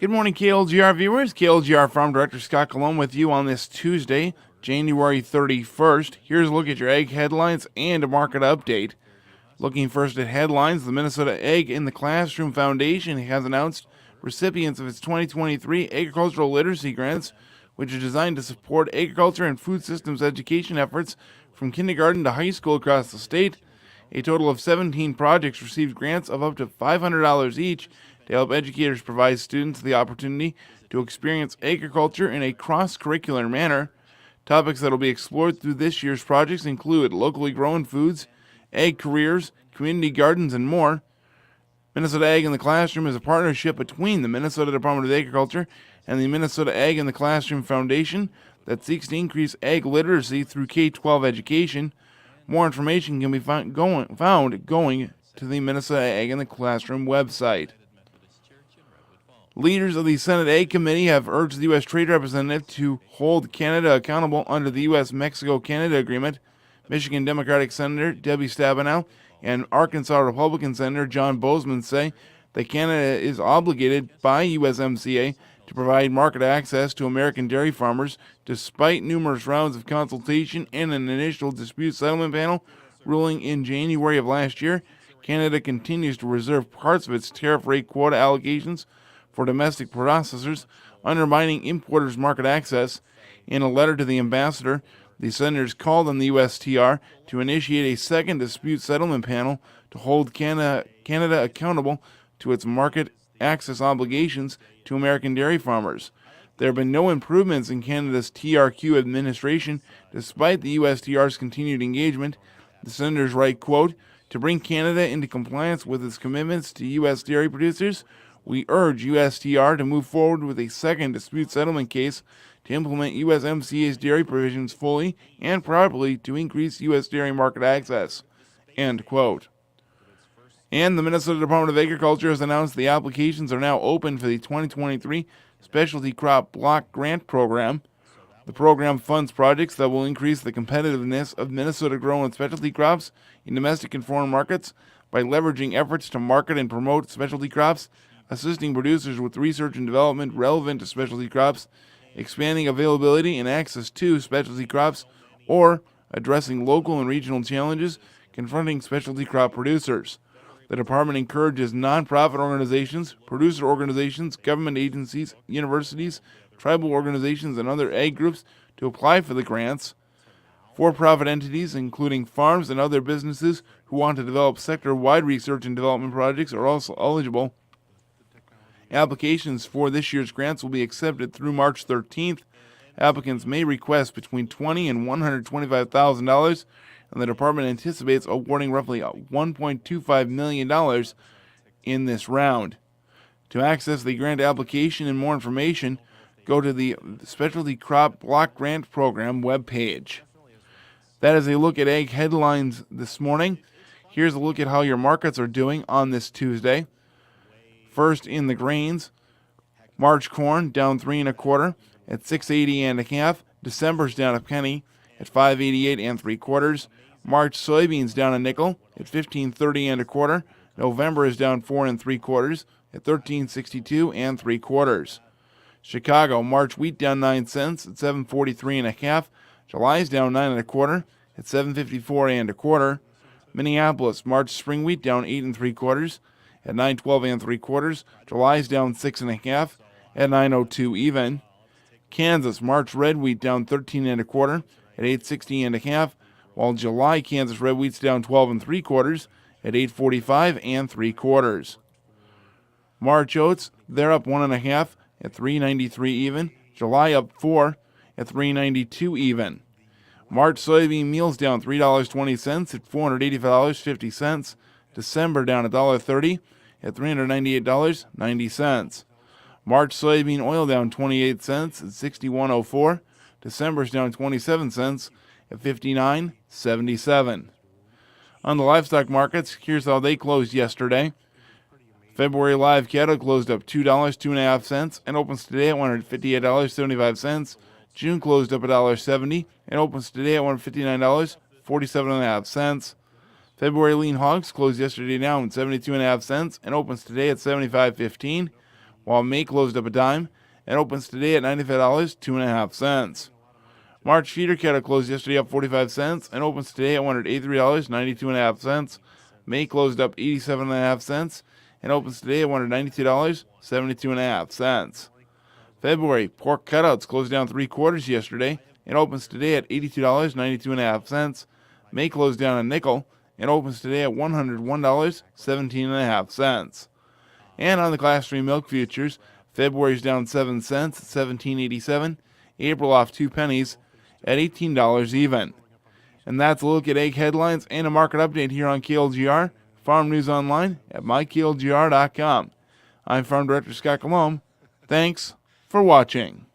Good morning, KLGR viewers. KLGR Farm Director Scott Colon with you on this Tuesday, January 31st. Here's a look at your egg headlines and a market update. Looking first at headlines, the Minnesota Egg in the Classroom Foundation has announced recipients of its 2023 Agricultural Literacy Grants, which are designed to support agriculture and food systems education efforts from kindergarten to high school across the state. A total of 17 projects received grants of up to $500 each to help educators provide students the opportunity to experience agriculture in a cross-curricular manner. Topics that will be explored through this year's projects include locally grown foods, egg careers, community gardens, and more. Minnesota Egg in the Classroom is a partnership between the Minnesota Department of Agriculture and the Minnesota Egg in the Classroom Foundation that seeks to increase egg literacy through K-12 education. More information can be found going to the Minnesota Egg in the Classroom website. Leaders of the Senate Egg Committee have urged the U.S. Trade Representative to hold Canada accountable under the U.S.-Mexico-Canada Agreement. Michigan Democratic Senator Debbie Stabenow and Arkansas Republican Senator John Bozeman say that Canada is obligated by USMCA to provide market access to American dairy farmers despite numerous rounds of consultation and an initial dispute settlement panel ruling in January of last year. Canada continues to reserve parts of its tariff rate quota allocations for domestic processors, undermining importers' market access. In a letter to the ambassador, the senators called on the USTR to initiate a second dispute settlement panel to hold Canada accountable to its market access obligations to American dairy farmers. There have been no improvements in Canada's TRQ administration despite the USTR's continued engagement. The senators write, quote, "To bring Canada into compliance with its commitments to U.S. dairy producers, we urge USTR to move forward with a second dispute settlement case to implement USMCA's dairy provisions fully and properly to increase U.S. dairy market access." End quote. And the Minnesota Department of Agriculture has announced the applications are now open for the 2023 Specialty Crop Block Grant Program. The program funds projects that will increase the competitiveness of Minnesota-grown specialty crops in domestic and foreign markets by leveraging efforts to market and promote specialty crops, assisting producers with research and development relevant to specialty crops, expanding availability and access to specialty crops, or addressing local and regional challenges confronting specialty crop producers. The department encourages nonprofit organizations, producer organizations, government agencies, universities, tribal organizations, and other ag groups to apply for the grants. For-profit entities, including farms and other businesses who want to develop sector-wide research and development projects, are also eligible. Applications for this year's grants will be accepted through March 13th. Applicants may request between $20,000 and $125,000, and the department anticipates awarding roughly $1.25 million in this round. To access the grant application and more information, go to the Specialty Crop Block Grant Program webpage. That is a look at egg headlines this morning. Here's a look at how your markets are doing on this Tuesday. First, in the grains, March corn down 3 1/4 at $6.80 1/2. December's down a penny at $5.88 3/4. March soybeans down a nickel at $15.30 1/4. November is down 4 3/4 at $13.62 3/4. Chicago, March wheat down 9 cents at $7.43 1/2. July's down 9 1/4 at $7.54 1/4. Minneapolis, March spring wheat down 8 3/4 at $9.12 3/4. July's down 6 1/2 at $9.02 even. Kansas, March red wheat down 13 1/4 at $8.60 1/2, while July Kansas red wheat's down 12 3/4 at $8.45 3/4. March oats, they're up 1 1/2 at $3.93 even. July up 4 at $3.92 even. March soybean meal's down $3.20 at $485.50. December down $1.30 at $398.90. March soybean oil down 28 cents at $61.04. December's down 27 cents at $59.77. On the livestock markets, here's how they closed yesterday. February live cattle closed up $2, 2.5 cents, and opens today at $158.75. June closed up $1.70 and opens today at $159.47.5. February lean hogs closed yesterday down at 72.5 cents and opens today at 75.15, while May closed up a dime and opens today at $95, 2.5 cents. March feeder cattle closed yesterday up 45 cents and opens today at $183, 92.5 cents. May closed up 87.5 cents and opens today at $192, 72.5 cents. February pork cutouts closed down 3/4 yesterday and opens today at $82, 92.5 cents. May closed down a nickel and opens today at $101, 17.5 cents. And on the Class 3 milk futures, February's down 7 cents at $17.87. April off 2 pennies at $18 even. And that's a look at egg headlines and a market update here on KLGR, Farm News Online at myklgr.com. I'm Farm Director Scott Colomb. Thanks for watching.